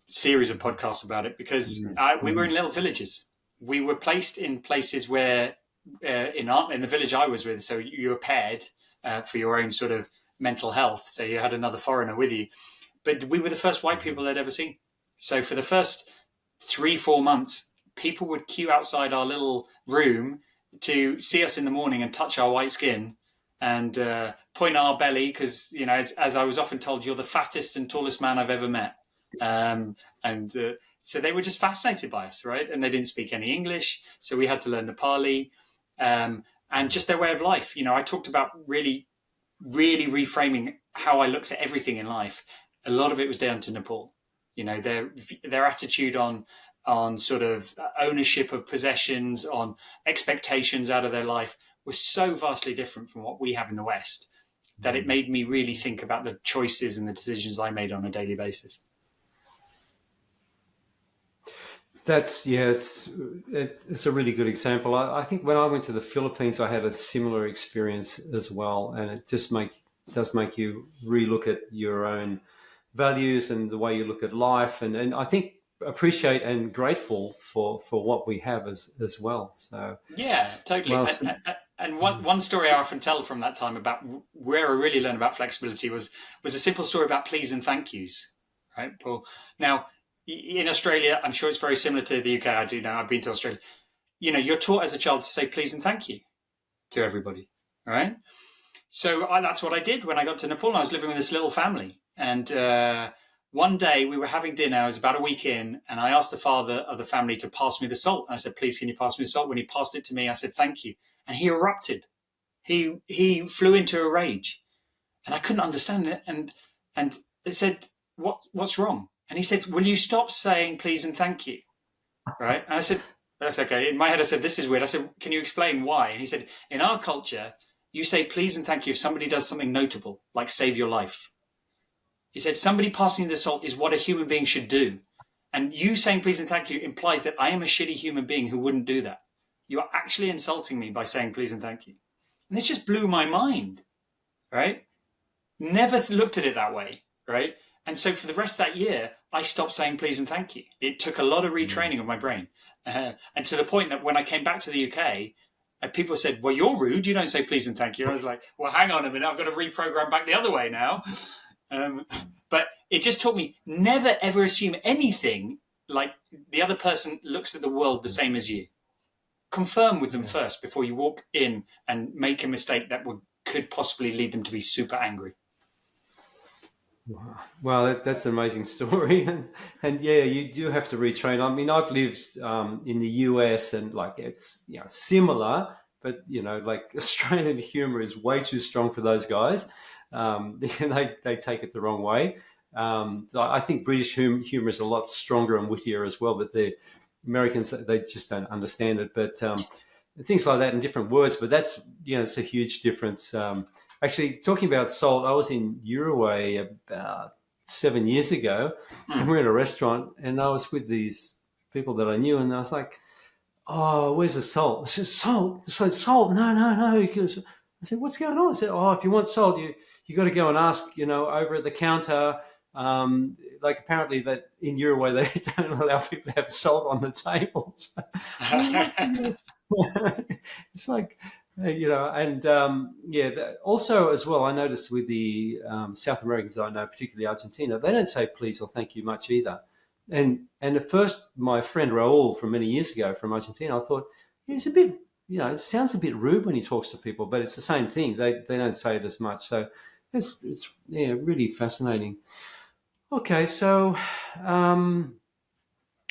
series of podcasts about it because we were in little villages. We were placed in places where in the village I was with, so you were paired for your own sort of mental health. So you had another foreigner with you. But we were the first white people they'd ever seen. So for the first 3-4 months, people would queue outside our little room to see us in the morning and touch our white skin and point our belly because, you know, as I was often told, you're the fattest and tallest man I've ever met. So they were just fascinated by us, right? And they didn't speak any English, so we had to learn Nepali, and just their way of life. You know, I talked about really reframing how I looked at everything in life. A lot of it was down to Nepal. You know, their attitude on sort of ownership of possessions, on expectations out of their life was so vastly different from what we have in the West that it made me really think about the choices and the decisions I made on a daily basis. It's a really good example. I think when I went to the Philippines, I had a similar experience as well, and it just does make you relook at your own values and the way you look at life, and I think appreciate and grateful for what we have as well. So yeah, totally. Well, and one story I often tell from that time about where I really learned about flexibility was a simple story about please and thank yous, right, Paul? Now, in Australia, I'm sure it's very similar to the UK. I do know, I've been to Australia. You know, you're taught as a child to say please and thank you to everybody, all right? So that's what I did when I got to Nepal. I was living with this little family. And one day we were having dinner. I was about a week in, and I asked the father of the family to pass me the salt. And I said, please, can you pass me the salt? When he passed it to me, I said, thank you. And he erupted. He flew into a rage. And I couldn't understand it. And it said, what's wrong? And he said, will you stop saying please and thank you? Right? And I said, that's okay. In my head, I said, this is weird. I said, can you explain why? And he said, in our culture, you say please and thank you if somebody does something notable, like save your life. He said, somebody passing the salt is what a human being should do. And you saying please and thank you implies that I am a shitty human being who wouldn't do that. You are actually insulting me by saying please and thank you. And this just blew my mind, right? Never looked at it that way, right? And so for the rest of that year, I stopped saying please and thank you. It took a lot of retraining of my brain. And to the point that when I came back to the UK, people said, well, you're rude. You don't say please and thank you. I was like, well, hang on a minute. I've got to reprogram back the other way now. But it just taught me never, ever assume anything like the other person looks at the world the same as you. Confirm with them first before you walk in and make a mistake that could possibly lead them to be super angry. Wow. Well, that's an amazing story. And yeah, you do have to retrain. I mean, I've lived in the US and like it's similar, but like Australian humor is way too strong for those guys. They take it the wrong way. I think British humor is a lot stronger and wittier as well, but the Americans, they just don't understand it. But things like that in different words, but that's, it's a huge difference. Actually, talking about salt, I was in Uruguay about 7 years ago, and we were in a restaurant, and I was with these people that I knew, and I was like, oh, where's the salt? I said, salt? Salt? No. I said, what's going on? I said, oh, if you want salt, you got to go and ask, over at the counter, Like apparently that in Uruguay they don't allow people to have salt on the tables. It's like, and also as well, I noticed with the South Americans I know, particularly Argentina, they don't say please or thank you much either. And at first, my friend Raul from many years ago from Argentina, I thought he's a bit, it sounds a bit rude when he talks to people, but it's the same thing. They don't say it as much. So it's really fascinating. Okay, so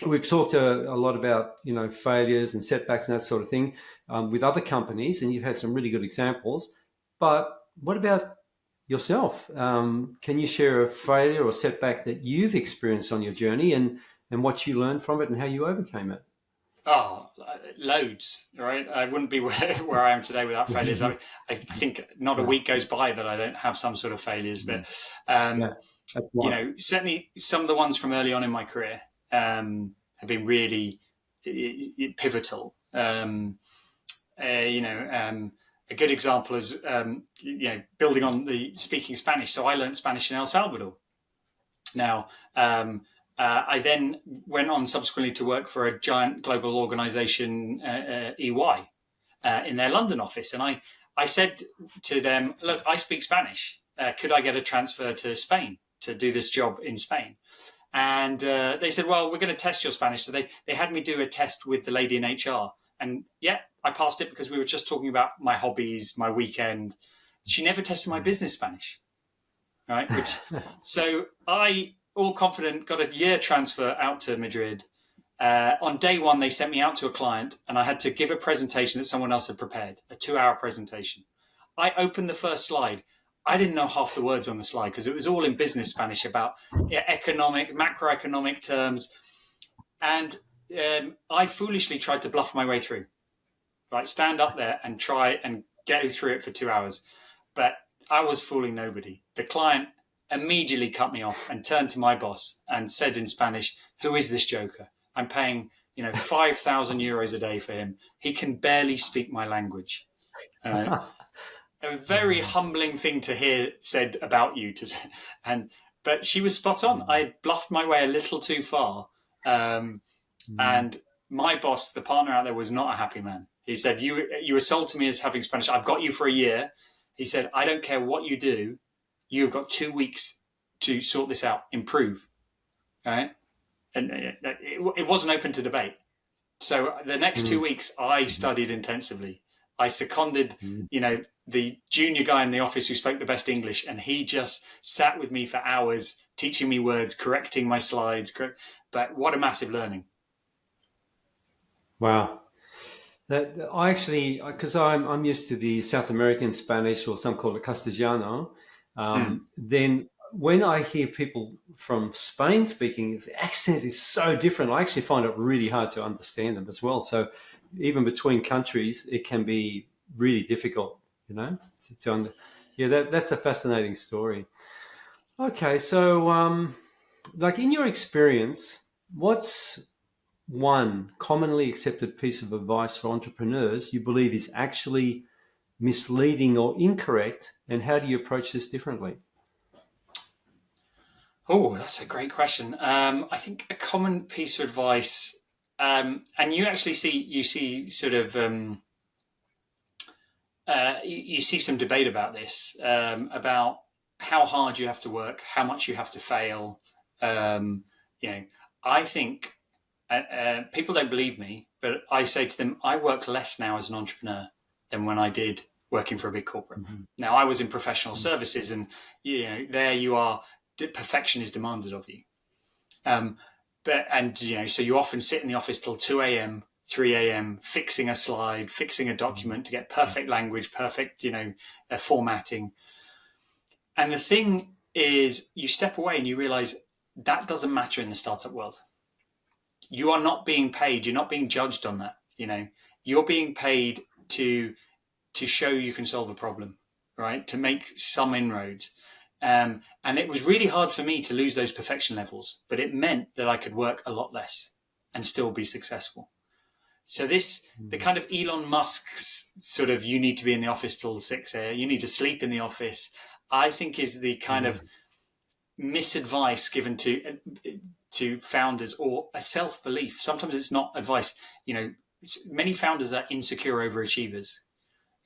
we've talked a lot about failures and setbacks and that sort of thing with other companies, and you've had some really good examples. But what about yourself? Can you share a failure or setback that you've experienced on your journey, and what you learned from it and how you overcame it? Oh, loads, right? I wouldn't be where I am today without failures. I think not a week goes by that I don't have some sort of failures. But that's life. Certainly some of the ones from early on in my career have been really pivotal. A good example is building on the speaking Spanish. So I learned Spanish in El Salvador. Now, I then went on subsequently to work for a giant global organization, EY, in their London office. And I said to them, look, I speak Spanish. Could I get a transfer to Spain to do this job in Spain? And they said, well, we're going to test your Spanish. So they had me do a test with the lady in HR. And I passed it because we were just talking about my hobbies, my weekend. She never tested my business Spanish, right? So I, all confident, got a year transfer out to Madrid. On day one, they sent me out to a client and I had to give a presentation that someone else had prepared, a 2-hour presentation. I opened the first slide. I didn't know half the words on the slide because it was all in business Spanish about macroeconomic terms. And I foolishly tried to bluff my way through, right? Stand up there and try and get through it for 2 hours. But I was fooling nobody. The client immediately cut me off and turned to my boss and said in Spanish, who is this joker? I'm paying, 5,000 euros a day for him. He can barely speak my language. A very humbling thing to hear said about you. But she was spot on. I bluffed my way a little too far. And my boss, the partner out there, was not a happy man. He said, you assaulted me as having Spanish. I've got you for a year. He said, I don't care what you do. You've got 2 weeks to sort this out, improve. Right? And it wasn't open to debate. So the next 2 weeks, I studied intensively. I seconded, the junior guy in the office who spoke the best English, and he just sat with me for hours, teaching me words, correcting my slides. But what a massive learning. Wow. I actually, because I'm used to the South American Spanish, or some call it Castellano, then when I hear people from Spain speaking, the accent is so different. I actually find it really hard to understand them as well. So even between countries, it can be really difficult, that's a fascinating story. Okay, so like in your experience, what's one commonly accepted piece of advice for entrepreneurs you believe is actually misleading or incorrect, and how do you approach this differently? Oh, that's a great question. I think a common piece of advice, and you actually see sort of you see some debate about this, about how hard you have to work, how much you have to fail. I think people don't believe me, but I say to them, I work less now as an entrepreneur than when I did working for a big corporate. Now, I was in professional services, and there you are. Perfection is demanded of you. So you often sit in the office till 2 a.m., 3 a.m., fixing a slide, fixing a document to get perfect language, perfect, formatting. And the thing is, you step away and you realize that doesn't matter in the startup world. You are not being paid. You're not being judged on that. You're being paid to show you can solve a problem, right? To make some inroads. And it was really hard for me to lose those perfection levels, but it meant that I could work a lot less and still be successful. So the kind of Elon Musk's sort of, you need to be in the office till 6 a.m., you need to sleep in the office, I think is the kind of misadvice given to founders, or a self-belief. Sometimes it's not advice. Many founders are insecure overachievers,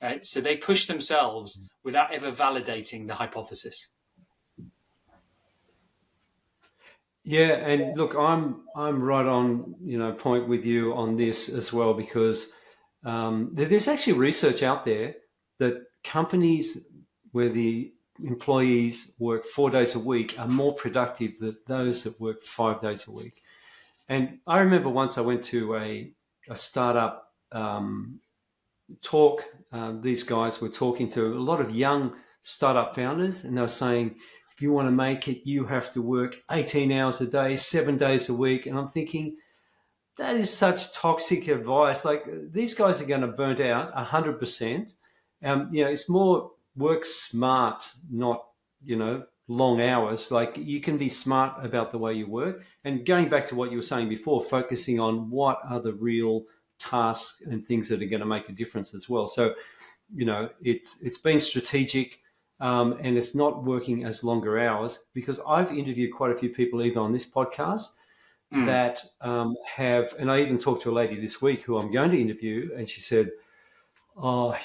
right? So they push themselves without ever validating the hypothesis. Yeah, and look, I'm right on point with you on this as well, because there's actually research out there that companies where the employees work 4 days a week are more productive than those that work 5 days a week. And I remember once I went to a startup talk. These guys were talking to a lot of young startup founders, and they were saying, if you want to make it, you have to work 18 hours a day, 7 days a week. And I'm thinking, that is such toxic advice. Like, these guys are going to burn out 100%. It's more work smart, not, long hours. Like, you can be smart about the way you work. And going back to what you were saying before, focusing on what are the real tasks and things that are going to make a difference as well. So, it's been strategic, and it's not working as longer hours, because I've interviewed quite a few people, even on this podcast, that have, and I even talked to a lady this week who I'm going to interview, and she said, I'm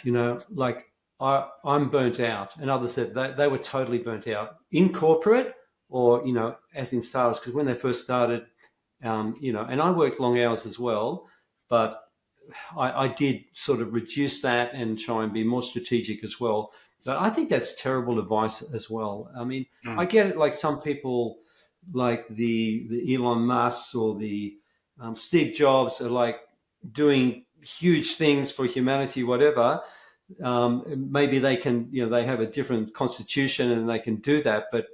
burnt out. And others said they were totally burnt out in corporate, or, as in startups, because when they first started, and I worked long hours as well, but I did sort of reduce that and try and be more strategic as well. But I think that's terrible advice as well. I mean, I get it. Like, some people, like the Elon Musk or the Steve Jobs, are like doing huge things for humanity, whatever. Maybe they can, they have a different constitution and they can do that. But,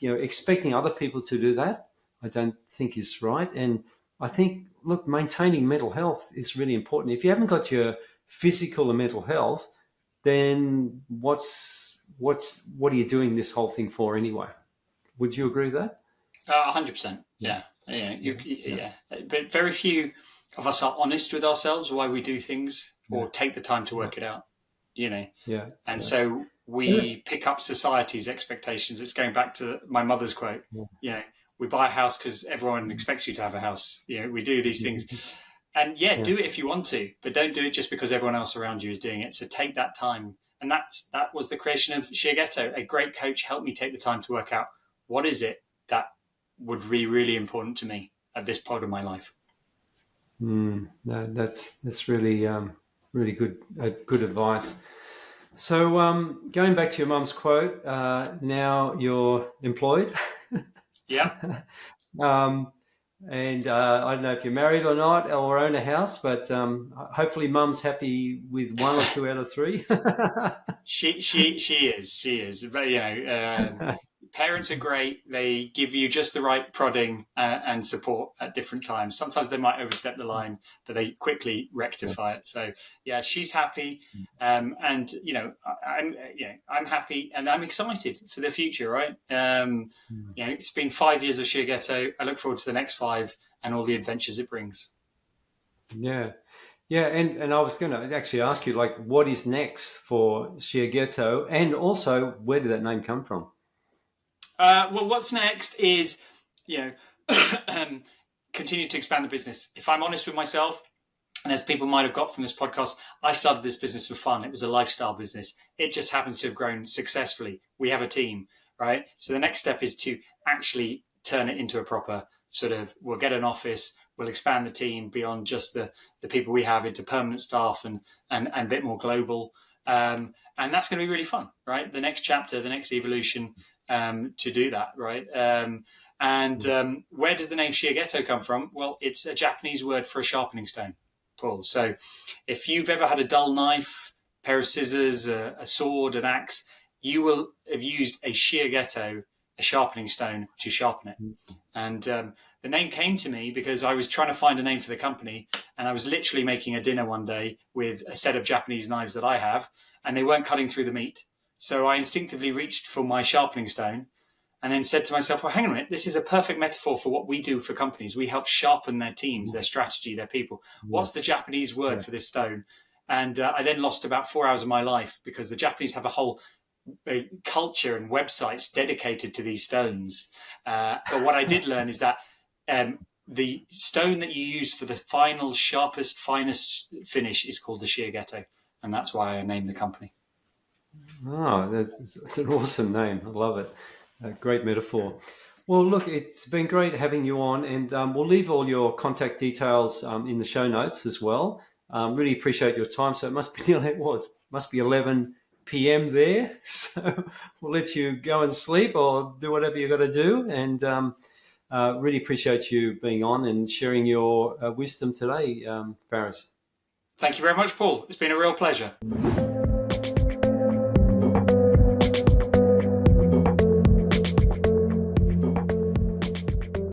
expecting other people to do that, I don't think is right. And I think, look, maintaining mental health is really important. If you haven't got your physical and mental health, then what are you doing this whole thing for anyway? Would you agree with that? 100%. Yeah. But very few of us are honest with ourselves why we do things, or take the time to work it out. So we pick up society's expectations. It's going back to my mother's quote. We buy a house because everyone expects you to have a house. We do these things. And do it if you want to, but don't do it just because everyone else around you is doing it. So take that time. And that was the creation of Sheogito. A great coach helped me take the time to work out, what is it that would be really important to me at this part of my life. No, that's really really good advice. So going back to your mum's quote, now you're employed. Yeah. And I don't know if you're married or not, or own a house, but hopefully mum's happy with 1 or 2 out of 3. She is. But parents are great. They give you just the right prodding and support at different times. Sometimes they might overstep the line, but they quickly rectify it. So she's happy, and I'm happy, and I'm excited for the future. Right? It's been 5 years of Sheogito. I look forward to the next 5 and all the adventures it brings. Yeah, and I was going to actually ask you, like, what is next for Sheogito, and also, where did that name come from? Well, what's next is, continue to expand the business. If I'm honest with myself, and as people might have got from this podcast, I started this business for fun. It was a lifestyle business. It just happens to have grown successfully. We have a team, right? So the next step is to actually turn it into a proper we'll get an office, we'll expand the team beyond just the people we have into permanent staff and a bit more global. And that's going to be really fun, right? The next chapter, the next evolution, to do that, right? Where does the name Sheogito come from? Well, it's a Japanese word for a sharpening stone, Paul. So if you've ever had a dull knife, pair of scissors, a sword, an axe, you will have used a Sheogito, a sharpening stone, to sharpen it. And the name came to me because I was trying to find a name for the company, and I was literally making a dinner one day with a set of Japanese knives that I have, and they weren't cutting through the meat. So I instinctively reached for my sharpening stone and then said to myself, well, hang on a minute, this is a perfect metaphor for what we do for companies. We help sharpen their teams, their strategy, their people. What's the Japanese word for this stone? And I then lost about 4 hours of my life, because the Japanese have a whole culture and websites dedicated to these stones. But what I did learn is that the stone that you use for the final, sharpest, finest finish is called the Sheogito, and that's why I named the company. Oh, that's an awesome name. I love it. Great metaphor. Well, look, it's been great having you on, and we'll leave all your contact details in the show notes as well. Really appreciate your time. So it must be 11 p.m. there. So we'll let you go and sleep or do whatever you've got to do. And really appreciate you being on and sharing your wisdom today, Faris. Thank you very much, Paul. It's been a real pleasure.